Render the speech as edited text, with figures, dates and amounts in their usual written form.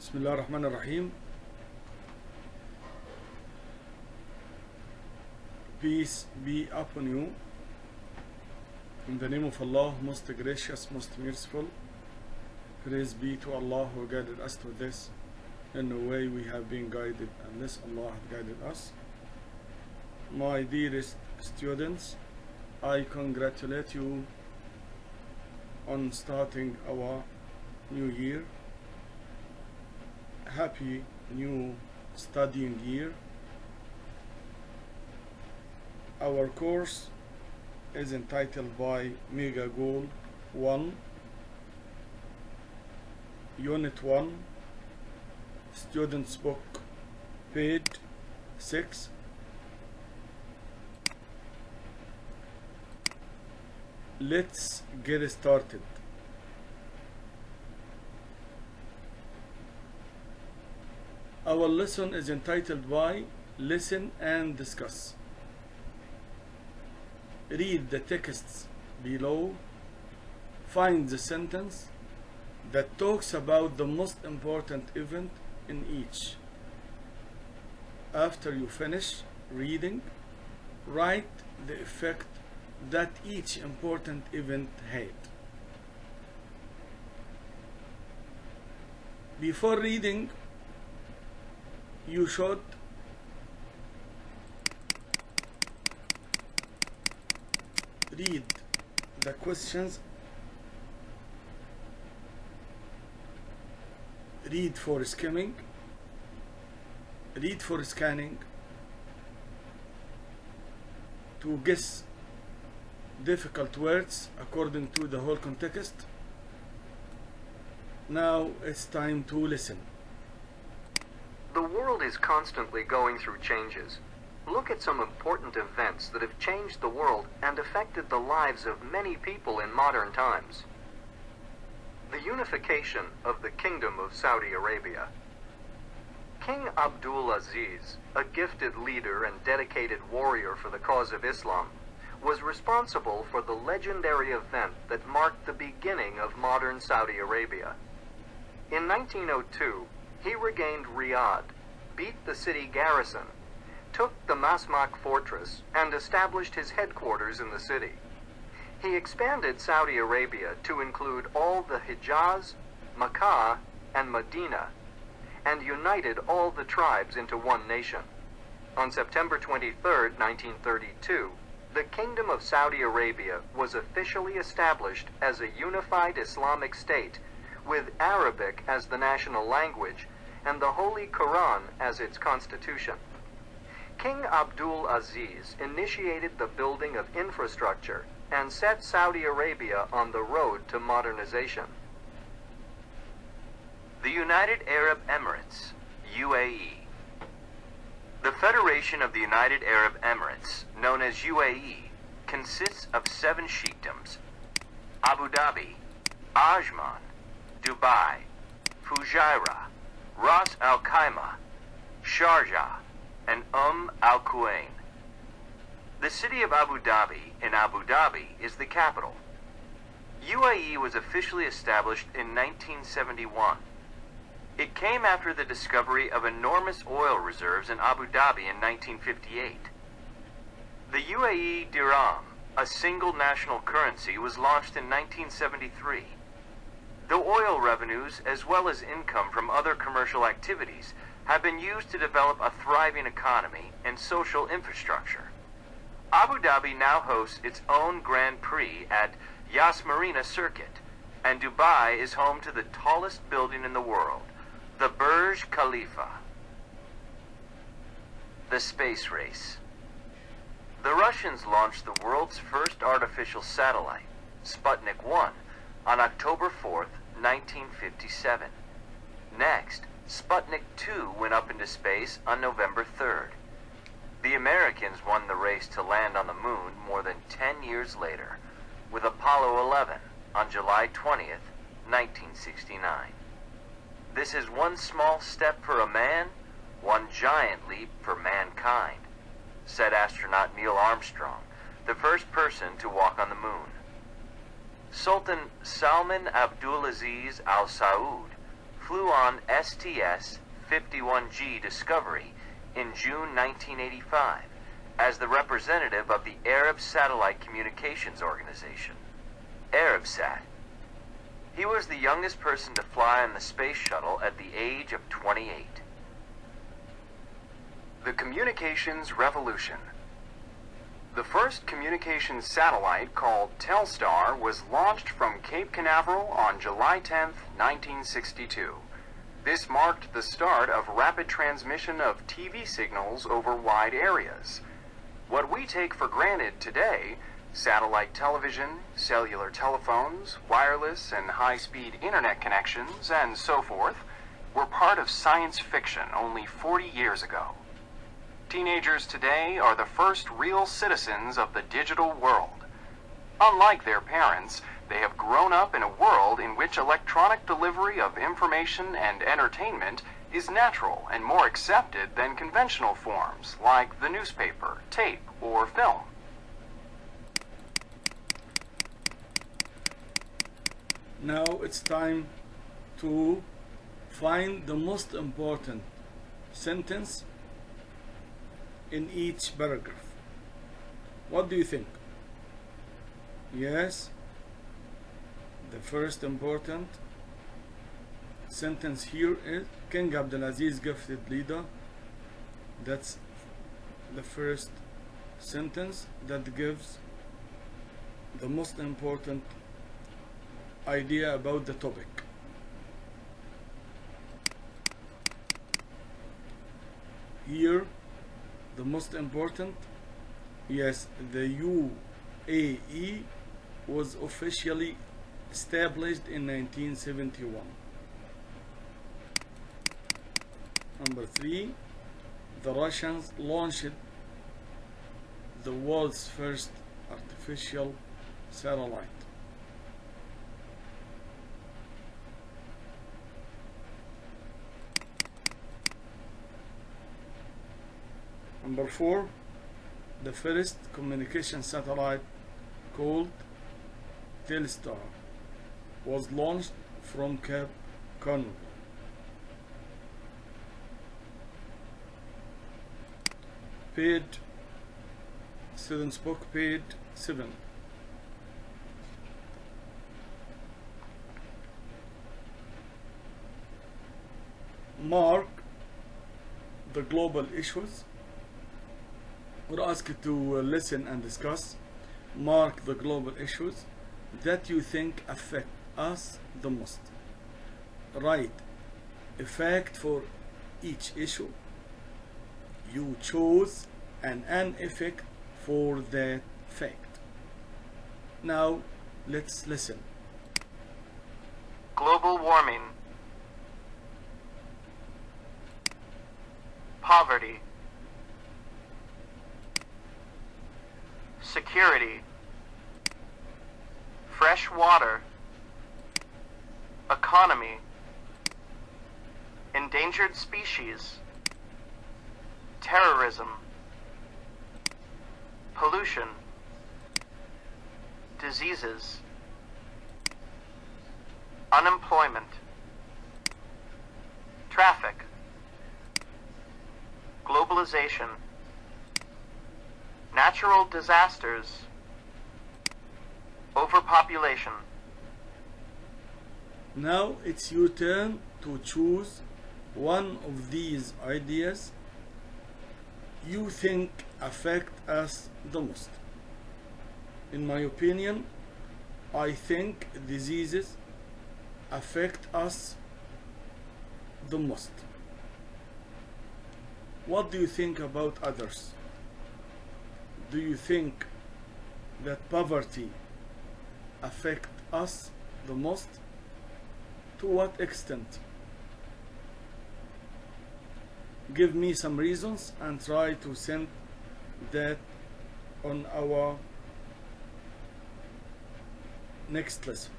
بسم الله الرحمن الرحيم. Peace be upon you. In the name of Allah, most gracious, most merciful. Praise be to Allah who guided us to this. In a way we have been guided unless Allah had guided us. My dearest students, I congratulate you on starting our new year. Happy new studying year. Our course is entitled by Mega Goal 1, Unit 1, Students Book, page 6. Let's get started. Our lesson is entitled by Listen and Discuss. Read the texts below. Find the sentence that talks about the most important event in each. After you finish reading, write the effect that each important event had. Before reading, you should read the questions, read for skimming, read for scanning, to guess difficult words according to the whole context. Now it's time to listen. The world is constantly going through changes. Look at some important events that have changed the world and affected the lives of many people in modern times. The unification of the Kingdom of Saudi Arabia. King Abdul Aziz, a gifted leader and dedicated warrior for the cause of Islam, was responsible for the legendary event that marked the beginning of modern Saudi Arabia. In 1902, he regained Riyadh, beat the city garrison, took the Masmak fortress, and established his headquarters in the city. He expanded Saudi Arabia to include all the Hijaz, Makkah, and Medina, and united all the tribes into one nation. On September 23, 1932, the Kingdom of Saudi Arabia was officially established as a unified Islamic state, with Arabic as the national language and the Holy Quran as its constitution. King Abdul Aziz initiated the building of infrastructure and set Saudi Arabia on the road to modernization. The United Arab Emirates, UAE. The Federation of the United Arab Emirates, known as UAE, consists of 7 sheikdoms: Abu Dhabi, Ajman, Dubai, Fujairah, Ras Al Khaimah, Sharjah, and Al Quwain. The city of Abu Dhabi in Abu Dhabi is the capital. UAE was officially established in 1971. It came after the discovery of enormous oil reserves in Abu Dhabi in 1958. The UAE dirham, a single national currency, was launched in 1973. The oil revenues, as well as income from other commercial activities, have been used to develop a thriving economy and social infrastructure. Abu Dhabi now hosts its own Grand Prix at Yas Marina Circuit, and Dubai is home to the tallest building in the world, the Burj Khalifa. The space race. The Russians launched the world's first artificial satellite, Sputnik 1, on October 4th, 1957. Next, Sputnik 2 went up into space on November 3rd. The Americans won the race to land on the moon more than 10 years later, with Apollo 11 on July 20th, 1969. This is one small step for a man, one giant leap for mankind, said astronaut Neil Armstrong, the first person to walk on the moon. Sultan Salman Abdulaziz Al Saud flew on STS-51G Discovery in June 1985 as the representative of the Arab Satellite Communications Organization, Arabsat. He was the youngest person to fly on the space shuttle at the age of 28. The Communications Revolution. The first communications satellite, called Telstar, was launched from Cape Canaveral on July 10, 1962. This marked the start of rapid transmission of TV signals over wide areas. What we take for granted today, satellite television, cellular telephones, wireless and high-speed internet connections, and so forth, were part of science fiction only 40 years ago. Teenagers today are the first real citizens of the digital world. Unlike their parents, they have grown up in a world in which electronic delivery of information and entertainment is natural and more accepted than conventional forms like the newspaper, tape, or film. Now it's time to find the most important sentence in each paragraph. What do you think? Yes, the first important sentence here is King Abdulaziz gifted leader. That's the first sentence that gives the most important idea about the topic. Here the most important, yes, the UAE was officially established in 1971. Number 3, the Russians launched the world's first artificial satellite. Number 4, the first communication satellite, called Telstar, was launched from Cape Canaveral. Page Students Book, page 7. Mark the global issues. We're asked to listen and discuss. Mark the global issues that you think affect us the most. Write a fact for each issue. You chose an effect for that fact. Now let's listen. Global warming. Poverty. Security. Fresh water. Economy. Endangered species. Terrorism. Pollution. Diseases. Unemployment. Traffic. Globalization. Natural disasters. Overpopulation. Now it's your turn to choose one of these ideas you think affect us the most. In my opinion, I think diseases affect us the most. What do you think about others? Do you think that poverty affects us the most? To what extent? Give me some reasons and try to send that on our next lesson.